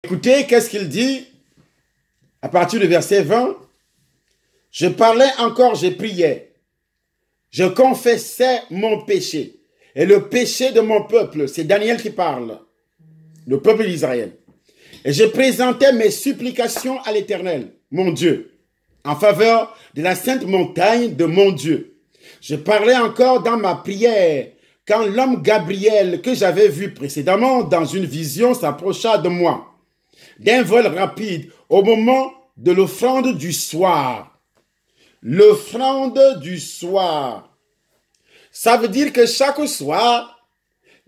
Écoutez, qu'est-ce qu'il dit à partir du verset 20? Je parlais encore, je priais. Je confessais mon péché. Et le péché de mon peuple, c'est Daniel qui parle, le peuple d'Israël. Et je présentais mes supplications à l'Éternel, mon Dieu, en faveur de la sainte montagne de mon Dieu. Je parlais encore dans ma prière, quand l'homme Gabriel que j'avais vu précédemment dans une vision s'approcha de moi, d'un vol rapide, au moment de l'offrande du soir. L'offrande du soir. Ça veut dire que chaque soir,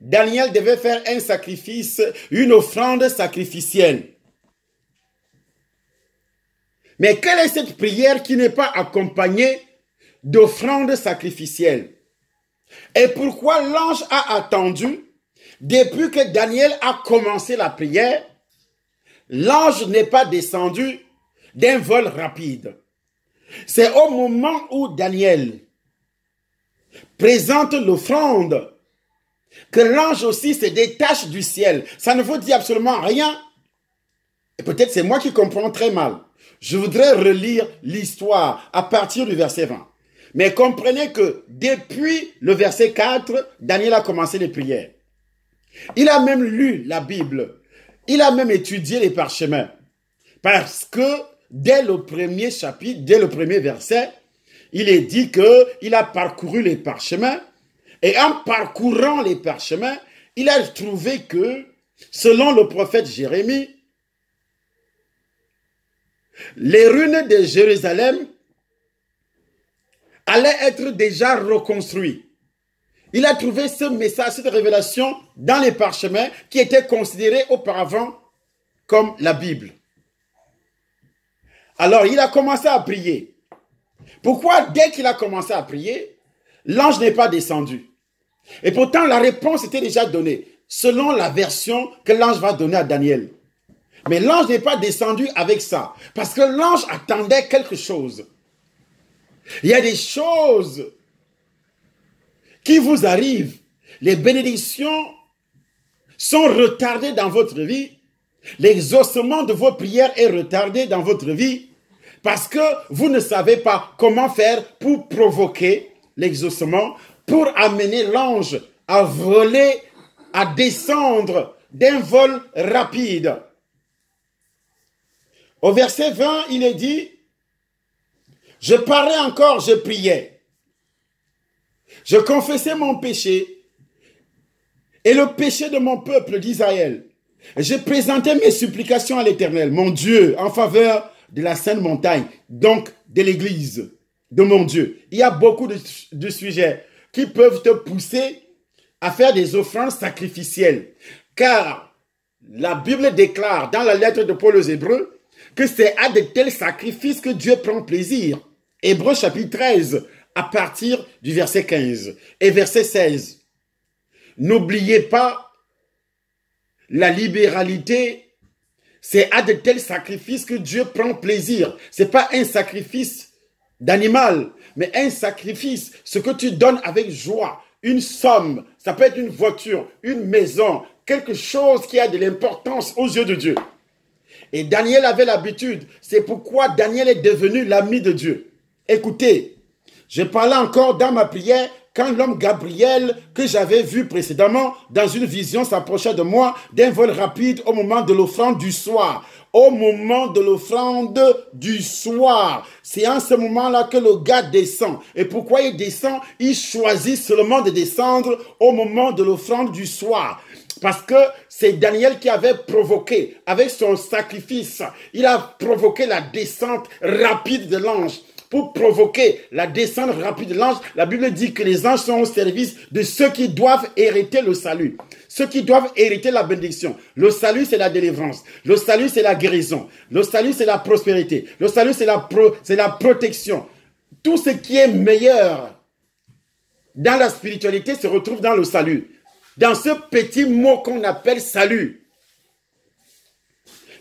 Daniel devait faire un sacrifice, une offrande sacrificielle. Mais quelle est cette prière qui n'est pas accompagnée d'offrande sacrificielle? Et pourquoi l'ange a attendu depuis que Daniel a commencé la prière? L'ange n'est pas descendu d'un vol rapide. C'est au moment où Daniel présente l'offrande que l'ange aussi se détache du ciel. Ça ne vous dit absolument rien. Et peut-être c'est moi qui comprends très mal. Je voudrais relire l'histoire à partir du verset 20. Mais comprenez que depuis le verset 4, Daniel a commencé les prières. Il a même lu la Bible. Il a même étudié les parchemins. Parce que dès le premier chapitre, dès le premier verset, il est dit qu'il a parcouru les parchemins. Et en parcourant les parchemins, il a trouvé que, selon le prophète Jérémie, les ruines de Jérusalem allaient être déjà reconstruites. Il a trouvé ce message, cette révélation dans les parchemins qui étaient considérés auparavant comme la Bible. Alors, il a commencé à prier. Pourquoi, dès qu'il a commencé à prier, l'ange n'est pas descendu? Et pourtant, la réponse était déjà donnée, selon la version que l'ange va donner à Daniel. Mais l'ange n'est pas descendu avec ça, parce que l'ange attendait quelque chose. Il y a des choses qui vous arrivent. Les bénédictions sont retardées dans votre vie. L'exaucement de vos prières est retardé dans votre vie parce que vous ne savez pas comment faire pour provoquer l'exaucement, pour amener l'ange à voler, à descendre d'un vol rapide. Au verset 20, il est dit, « Je parlais encore, je priais. Je confessais mon péché et le péché de mon peuple d'Israël. Je présentais mes supplications à l'Éternel, mon Dieu, en faveur de la sainte montagne, donc de l'Église de mon Dieu. » Il y a beaucoup de sujets qui peuvent te pousser à faire des offrandes sacrificielles. Car la Bible déclare dans la lettre de Paul aux Hébreux que c'est à de tels sacrifices que Dieu prend plaisir. Hébreux chapitre 13, à partir du verset 15 et verset 16. N'oubliez pas la libéralité, c'est à de tels sacrifices que Dieu prend plaisir. Ce n'est pas un sacrifice d'animal, mais un sacrifice, ce que tu donnes avec joie, une somme, ça peut être une voiture, une maison, quelque chose qui a de l'importance aux yeux de Dieu. Et Daniel avait l'habitude, c'est pourquoi Daniel est devenu l'ami de Dieu. Écoutez, je parlais encore dans ma prière quand l'homme Gabriel que j'avais vu précédemment dans une vision s'approcha de moi d'un vol rapide au moment de l'offrande du soir. Au moment de l'offrande du soir. C'est en ce moment-là que le gars descend. Et pourquoi il descend? Il choisit seulement de descendre au moment de l'offrande du soir. Parce que c'est Daniel qui avait provoqué, avec son sacrifice, il a provoqué la descente rapide de l'ange. Pour provoquer la descente rapide de l'ange, la Bible dit que les anges sont au service de ceux qui doivent hériter le salut. Ceux qui doivent hériter la bénédiction. Le salut, c'est la délivrance. Le salut, c'est la guérison. Le salut, c'est la prospérité. Le salut, c'est la protection. Tout ce qui est meilleur dans la spiritualité se retrouve dans le salut. Dans ce petit mot qu'on appelle salut.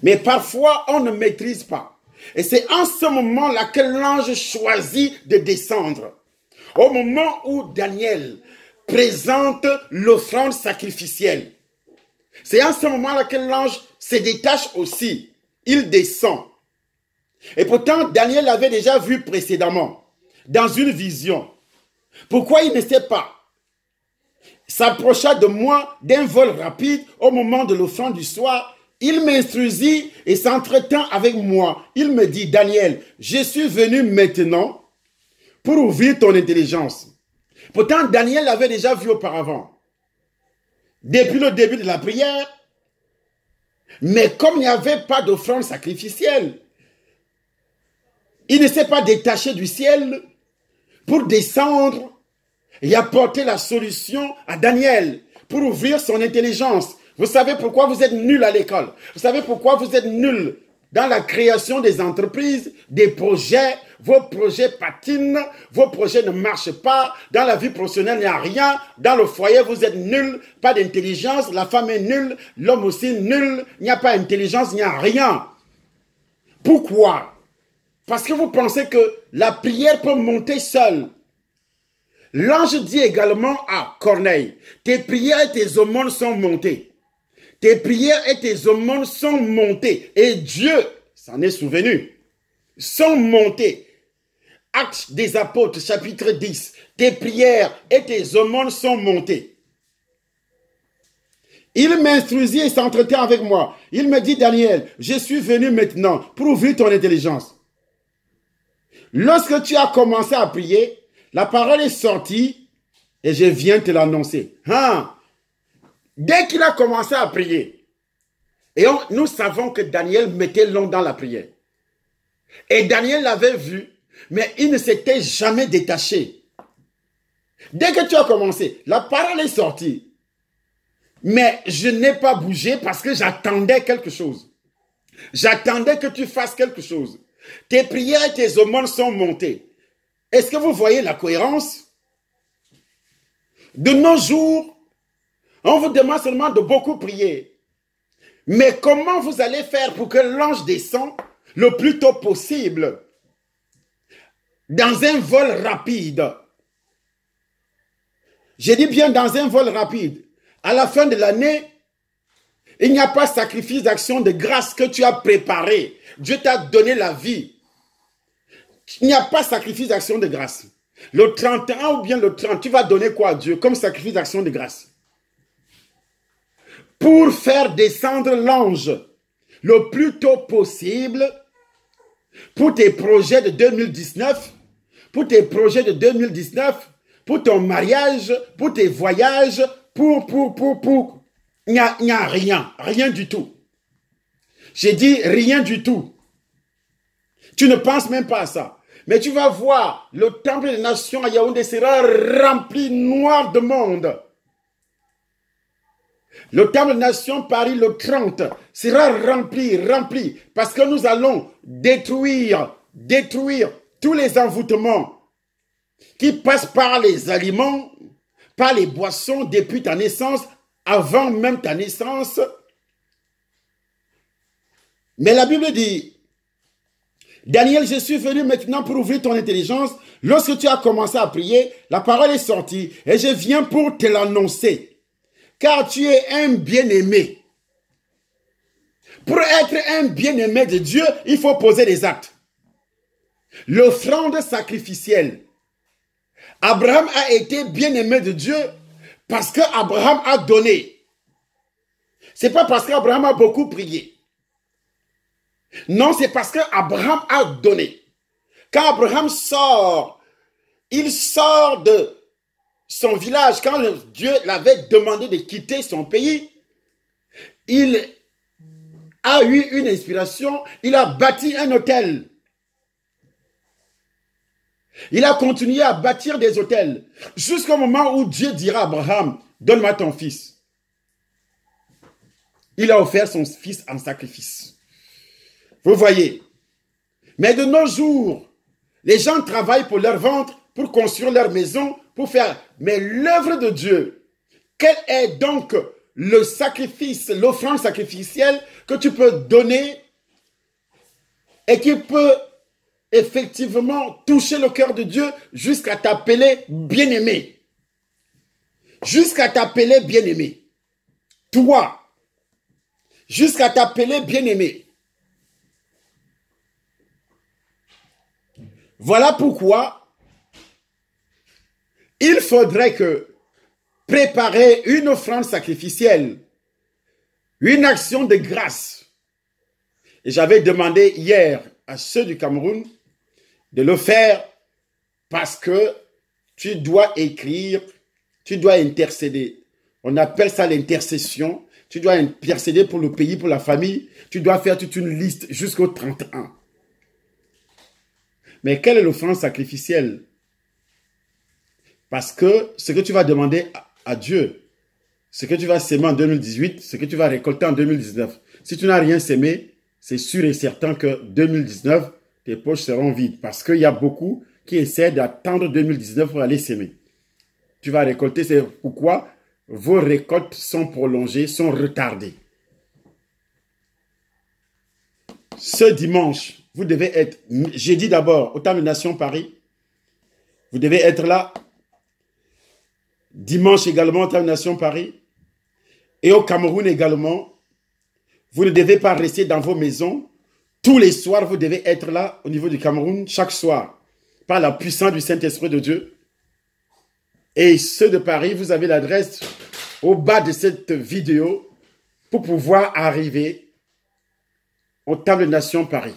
Mais parfois, on ne maîtrise pas. Et c'est en ce moment-là que l'ange choisit de descendre. Au moment où Daniel présente l'offrande sacrificielle. C'est à ce moment-là que l'ange se détache aussi. Il descend. Et pourtant, Daniel l'avait déjà vu précédemment, dans une vision. Pourquoi il ne sait pas? S'approcha de moi d'un vol rapide au moment de l'offrande du soir. Il m'instruisit et s'entretint avec moi. Il me dit, Daniel, je suis venu maintenant pour ouvrir ton intelligence. Pourtant, Daniel l'avait déjà vu auparavant, depuis le début de la prière. Mais comme il n'y avait pas d'offrande sacrificielle, il ne s'est pas détaché du ciel pour descendre et apporter la solution à Daniel pour ouvrir son intelligence. Vous savez pourquoi vous êtes nul à l'école? Vous savez pourquoi vous êtes nul dans la création des entreprises, des projets? Vos projets patinent, vos projets ne marchent pas. Dans la vie professionnelle, il n'y a rien. Dans le foyer, vous êtes nul, pas d'intelligence. La femme est nulle, l'homme aussi nul. Il n'y a pas d'intelligence, il n'y a rien. Pourquoi? Parce que vous pensez que la prière peut monter seule. L'ange dit également à Corneille, tes prières et tes aumônes sont montées. Tes prières et tes aumônes sont montées. Et Dieu s'en est souvenu. Sont montées. Actes des apôtres, chapitre 10. Tes prières et tes aumônes sont montées. Il m'instruisit et s'entretient avec moi. Il me dit, Daniel, je suis venu maintenant pour ouvrir ton intelligence. Lorsque tu as commencé à prier, la parole est sortie et je viens te l'annoncer. Dès qu'il a commencé à prier, et nous savons que Daniel mettait long dans la prière. Et Daniel l'avait vu, mais il ne s'était jamais détaché. Dès que tu as commencé, la parole est sortie. Mais je n'ai pas bougé parce que j'attendais quelque chose. J'attendais que tu fasses quelque chose. Tes prières et tes aumônes sont montées. Est-ce que vous voyez la cohérence? De nos jours, on vous demande seulement de beaucoup prier. Mais comment vous allez faire pour que l'ange descende le plus tôt possible dans un vol rapide? J'ai dit bien dans un vol rapide. À la fin de l'année, il n'y a pas de sacrifice d'action de grâce que tu as préparé. Dieu t'a donné la vie. Il n'y a pas de sacrifice d'action de grâce. Le 31 ou bien le 30, tu vas donner quoi à Dieu comme sacrifice d'action de grâce? Pour faire descendre l'ange le plus tôt possible pour tes projets de 2019, pour tes projets de 2019, pour ton mariage, pour tes voyages, pour. Il n'y a rien, rien du tout. J'ai dit rien du tout. Tu ne penses même pas à ça. Mais tu vas voir, le temple des nations à Yaoundé sera rempli noir de monde. Le temple des nations Paris le 30 sera rempli, parce que nous allons détruire tous les envoûtements qui passent par les aliments, par les boissons depuis ta naissance, avant même ta naissance. Mais la Bible dit, Daniel, je suis venu maintenant pour ouvrir ton intelligence. Lorsque tu as commencé à prier, la parole est sortie et je viens pour te l'annoncer. Car tu es un bien-aimé. Pour être un bien-aimé de Dieu, il faut poser des actes. L'offrande sacrificielle. Abraham a été bien-aimé de Dieu parce qu'Abraham a donné. Ce n'est pas parce qu'Abraham a beaucoup prié. Non, c'est parce qu'Abraham a donné. Quand Abraham sort, il sort de son village. Quand Dieu l'avait demandé de quitter son pays, il a eu une inspiration. Il a bâti un hôtel. Il a continué à bâtir des hôtels jusqu'au moment où Dieu dira à Abraham, donne-moi ton fils. Il a offert son fils en sacrifice. Vous voyez. Mais de nos jours, les gens travaillent pour leur ventre, pour construire leur maison, pour faire. Mais l'œuvre de Dieu, quel est donc le sacrifice, l'offrande sacrificielle que tu peux donner et qui peut effectivement toucher le cœur de Dieu jusqu'à t'appeler bien-aimé. Jusqu'à t'appeler bien-aimé. Toi, jusqu'à t'appeler bien-aimé. Voilà pourquoi il faudrait que préparer une offrande sacrificielle, une action de grâce. Et j'avais demandé hier à ceux du Cameroun de le faire parce que tu dois écrire, tu dois intercéder. On appelle ça l'intercession. Tu dois intercéder pour le pays, pour la famille. Tu dois faire toute une liste jusqu'au 31. Mais quelle est l'offrande sacrificielle? Parce que ce que tu vas demander à Dieu, ce que tu vas s'aimer en 2018, ce que tu vas récolter en 2019. Si tu n'as rien sémé, c'est sûr et certain que 2019, tes poches seront vides. Parce qu'il y a beaucoup qui essaient d'attendre 2019 pour aller s'aimer. Tu vas récolter, c'est pourquoi vos récoltes sont prolongées, sont retardées. Ce dimanche, vous devez être, jeudi d'abord, au Temple des Nations Paris. Vous devez être là. Dimanche également, au Temple des Nations Paris. Et au Cameroun également. Vous ne devez pas rester dans vos maisons. Tous les soirs, vous devez être là au niveau du Cameroun, chaque soir, par la puissance du Saint-Esprit de Dieu. Et ceux de Paris, vous avez l'adresse au bas de cette vidéo pour pouvoir arriver au Temple des Nations Paris.